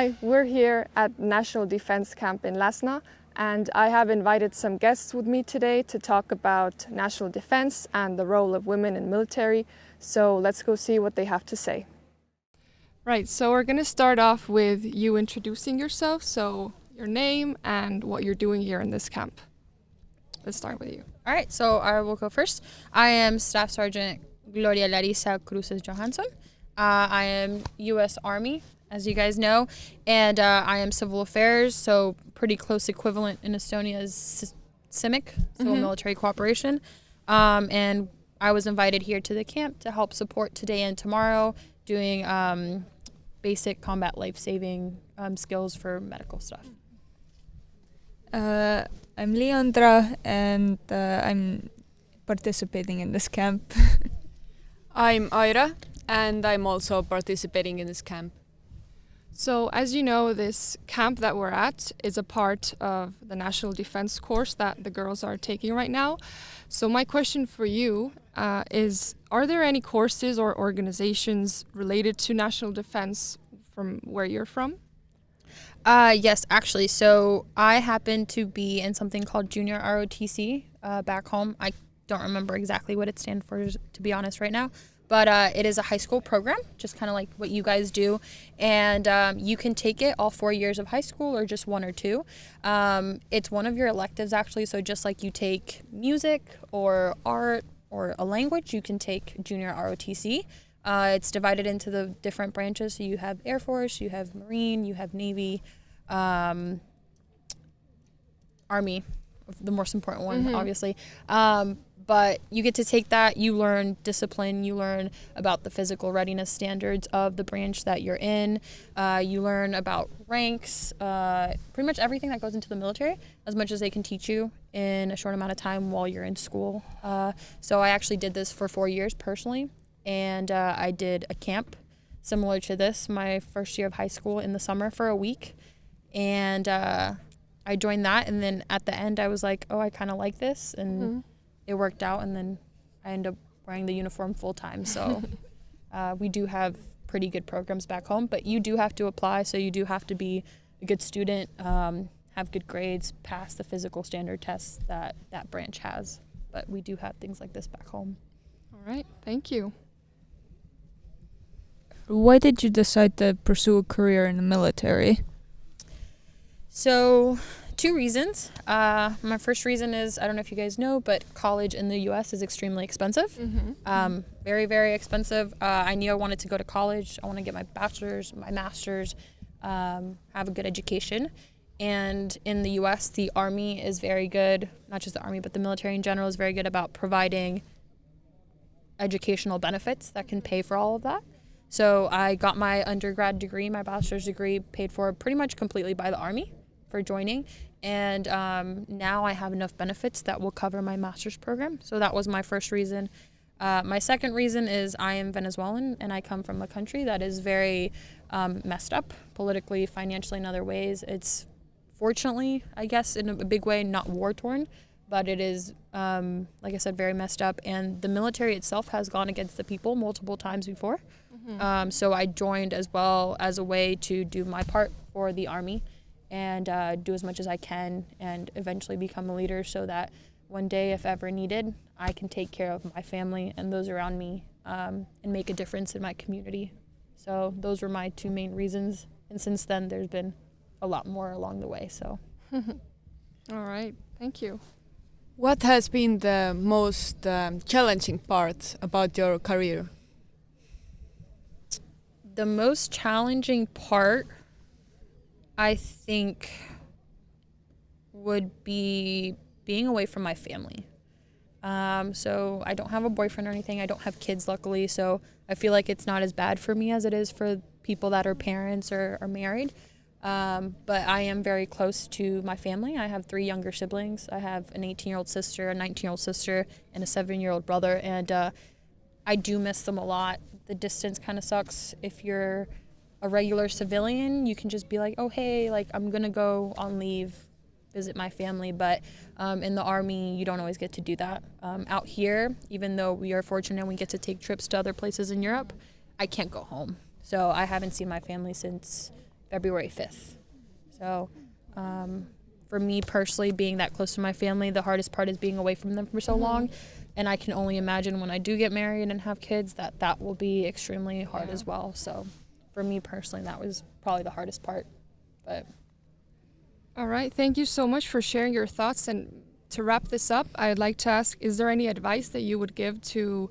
Hi, we're here at National Defense Camp in Läsna, and I have invited some guests with me today to talk about national defense and the role of women in military. So let's go see what they have to say. Right, so we're going to start off with you introducing yourself, so your name and what you're doing here in this camp. Let's start with you. All right, so I will go first. I am Staff Sergeant Gloria Larissa Cruces Johansson. I am U.S. Army, as you guys know, and I am Civil Affairs, so pretty close equivalent in Estonia is CIMIC, Civil Military Cooperation. And I was invited here to the camp to help support today and tomorrow, doing basic combat life-saving skills for medical stuff. I'm Leandra, and I'm participating in this camp. I'm Aira, and I'm also participating in this camp. So as you know, this camp that we're at is a part of the National Defense course that the girls are taking right now. So my question for you is, are there any courses or organizations related to national defense from where you're from? Yes, actually. So I happen to be in something called Junior ROTC back home. I don't remember exactly what it stands for, to be honest, right now. But it is a high school program, just kind of like what you guys do. And you can take it all 4 years of high school or just 1 or 2. It's one of your electives, actually. So just like you take music or art or a language, you can take Junior ROTC. It's divided into the different branches. So you have Air Force, you have Marine, you have Navy, Army, the most important one, obviously. But you get to take that, you learn discipline, you learn about the physical readiness standards of the branch that you're in, you learn about ranks, pretty much everything that goes into the military, as much as they can teach you in a short amount of time while you're in school. So I actually did this for 4 years personally, and I did a camp similar to this my first year of high school in the summer for a week. And I joined that, and then at the end I was like, oh, I kind of like this, and it worked out, and then I ended up wearing the uniform full time. So we do have pretty good programs back home, but you do have to apply, so you do have to be a good student, have good grades, pass the physical standard tests that that branch has. But we do have things like this back home. All right, thank you. Why did you decide to pursue a career in the military? So 2 reasons. My first reason is, I don't know if you guys know, but college in the U.S. is extremely expensive. Very, very expensive. I knew I wanted to go to college. I want to get my bachelor's, my master's, have a good education. And in the U.S., the Army is very good, not just the Army, but the military in general is very good about providing educational benefits that can pay for all of that. So I got my undergrad degree, my bachelor's degree, paid for pretty much completely by the Army for joining. And now I have enough benefits that will cover my master's program. So that was my first reason. My second reason is I am Venezuelan, and I come from a country that is very messed up politically, financially, in other ways. It's fortunately, I guess, in a big way, not war-torn, but it is, like I said, very messed up. And the military itself has gone against the people multiple times before. So I joined as well as a way to do my part for the Army and do as much as I can and eventually become a leader so that one day, if ever needed, I can take care of my family and those around me and make a difference in my community. So those were my 2 main reasons. And since then, there's been a lot more along the way. So, All right, thank you. What has been the most challenging part about your career? The most challenging part, I think, would be being away from my family. So I don't have a boyfriend or anything. I don't have kids, luckily. So I feel like it's not as bad for me as it is for people that are parents or are married. But I am very close to my family. I have 3 younger siblings. I have an 18-year-old sister, a 19-year-old sister, and a 7-year-old brother. And I do miss them a lot. The distance kind of sucks. If you're a regular civilian, you can just be like, oh, hey, like I'm going to go on leave, visit my family. But in the Army, you don't always get to do that. Out here, even though we are fortunate and we get to take trips to other places in Europe, I can't go home. So I haven't seen my family since February 5th. So for me personally, being that close to my family, the hardest part is being away from them for so long. And I can only imagine when I do get married and have kids that will be extremely hard as well. So for me personally, that was probably the hardest part. But All right, thank you so much for sharing your thoughts. And to wrap this up, I'd like to ask, is there any advice that you would give to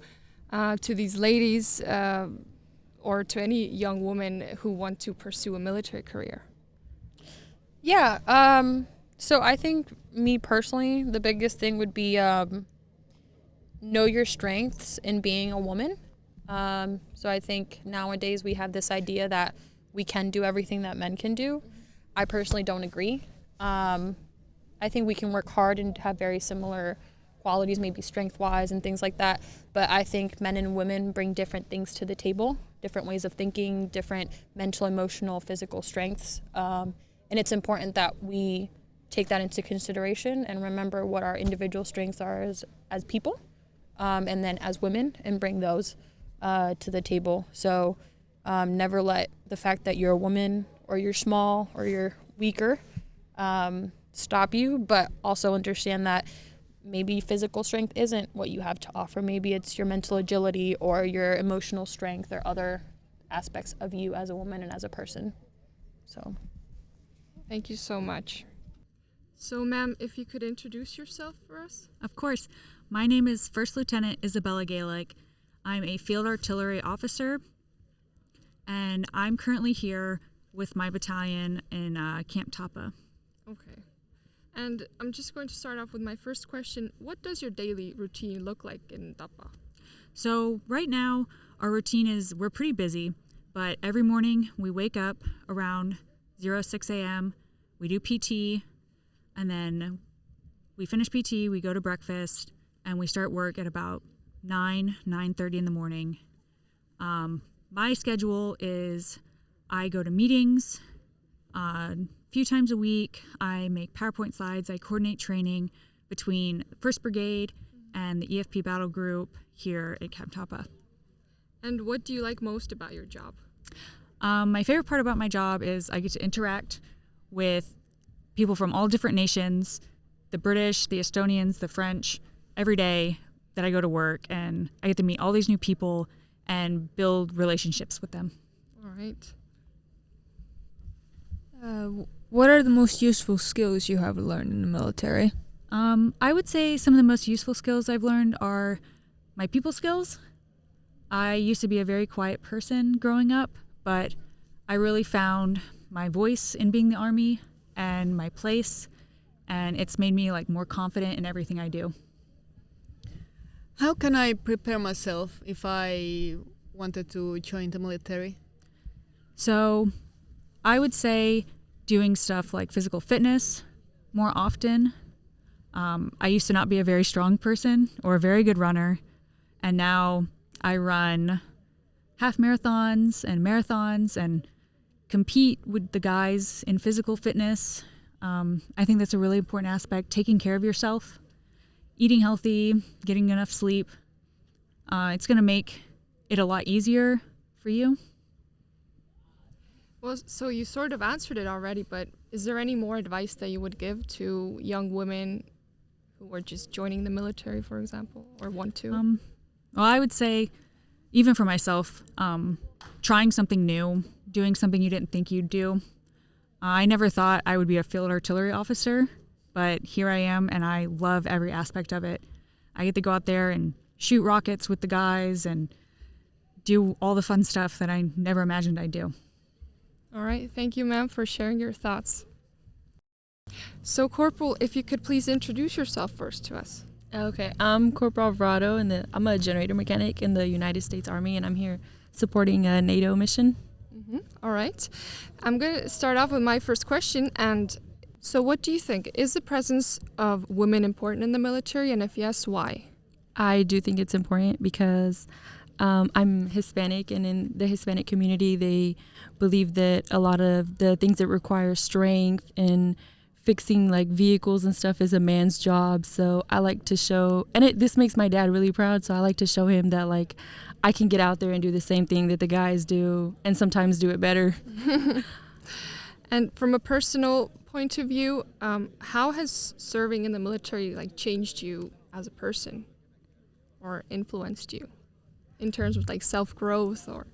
these ladies or to any young women who want to pursue a military career? yeah, so I think me personally, the biggest thing would be know your strengths in being a woman. So I think nowadays we have this idea that we can do everything that men can do. I personally don't agree. I think we can work hard and have very similar qualities, maybe strength-wise and things like that. But I think men and women bring different things to the table, different ways of thinking, different mental, emotional, physical strengths. And it's important that we take that into consideration and remember what our individual strengths are as people, and then as women, and bring those to the table. So never let the fact that you're a woman or you're small or you're weaker stop you, but also understand that maybe physical strength isn't what you have to offer. Maybe it's your mental agility or your emotional strength or other aspects of you as a woman and as a person. So Thank you so much. So, ma'am, if you could introduce yourself for us? Of course. My name is First Lieutenant Isabella Gaelic. I'm a field artillery officer, and I'm currently here with my battalion in Camp Tapa. Okay. And I'm just going to start off with my first question. What does your daily routine look like in Tapa? So right now, our routine is we're pretty busy, but every morning we wake up around 06 a.m., we do PT, and then we finish PT, we go to breakfast, and we start work at about 9:30 in the morning. My schedule is I go to meetings a few times a week. I make PowerPoint slides. I coordinate training between 1st Brigade and the EFP Battle Group here at Camp Tapa. And what do you like most about your job? My favorite part about my job is I get to interact with people from all different nations, the British, the Estonians, the French, every day that I go to work, and I get to meet all these new people and build relationships with them. All right. What are the most useful skills you have learned in the military? I would say some of the most useful skills I've learned are my people skills. I used to be a very quiet person growing up, but I really found my voice in being the Army and my place, and it's made me like more confident in everything I do. How can I prepare myself if I wanted to join the military? So I would say doing stuff like physical fitness more often. I used to not be a very strong person or a very good runner, and now I run half marathons and compete with the guys in physical fitness. I think that's a really important aspect, taking care of yourself, eating healthy, getting enough sleep. It's going to make it a lot easier for you. Well, so you sort of answered it already, but is there any more advice that you would give to young women who are just joining the military, for example, or want to? Well, I would say, even for myself, trying something new, doing something you didn't think you'd do. I never thought I would be a field artillery officer, but here I am, and I love every aspect of it. I get to go out there and shoot rockets with the guys and do all the fun stuff that I never imagined I'd do. All right. Thank you, ma'am, for sharing your thoughts. So, Corporal, if you could please introduce yourself first to us. Okay, I'm Corporal Alvarado, and I'm a generator mechanic in the United States Army, and I'm here supporting a NATO mission. All right. I'm going to start off with my first question. And so what do you think? Is the presence of women important in the military? And if yes, why? I do think it's important because I'm Hispanic, and in the Hispanic community, they believe that a lot of the things that require strength and fixing like vehicles and stuff is a man's job. So I like to show, and this makes my dad really proud, so I like to show him that like I can get out there and do the same thing that the guys do and sometimes do it better. And from a personal point of view, how has serving in the military like changed you as a person or influenced you in terms of like self-growth or?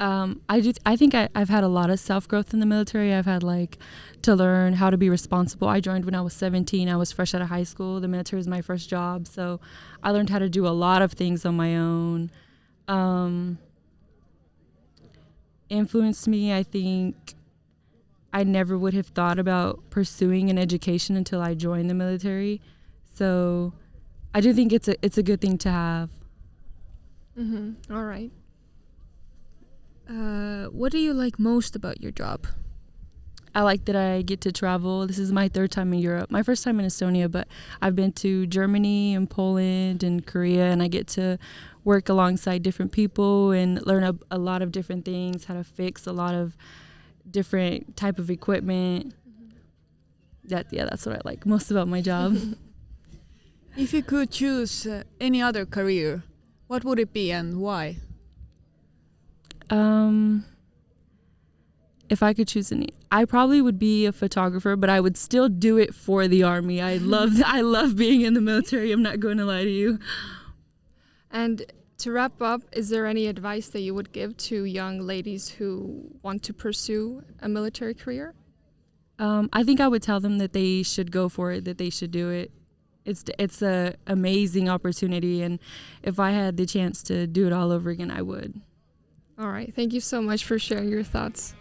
I think I've had a lot of self-growth in the military. I've had like to learn how to be responsible. I joined when I was 17. I was fresh out of high school. The military was my first job. So I learned how to do a lot of things on my own. Influenced me, I think I never would have thought about pursuing an education until I joined the military. So I do think it's a good thing to have. Mm-hmm. All right. What do you like most about your job? I like that I get to travel. This is my third time in Europe. My first time in Estonia, but I've been to Germany and Poland and Korea, and I get to work alongside different people and learn a lot of different things, how to fix a lot of different type of equipment. That's what I like most about my job. If you could choose any other career, what would it be and why? If I could choose I probably would be a photographer, but I would still do it for the Army. I love being in the military. I'm not going to lie to you. And to wrap up, is there any advice that you would give to young ladies who want to pursue a military career? I think I would tell them that they should go for it, that they should do it. It's a amazing opportunity, and if I had the chance to do it all over again, I would. All right. Thank you so much for sharing your thoughts.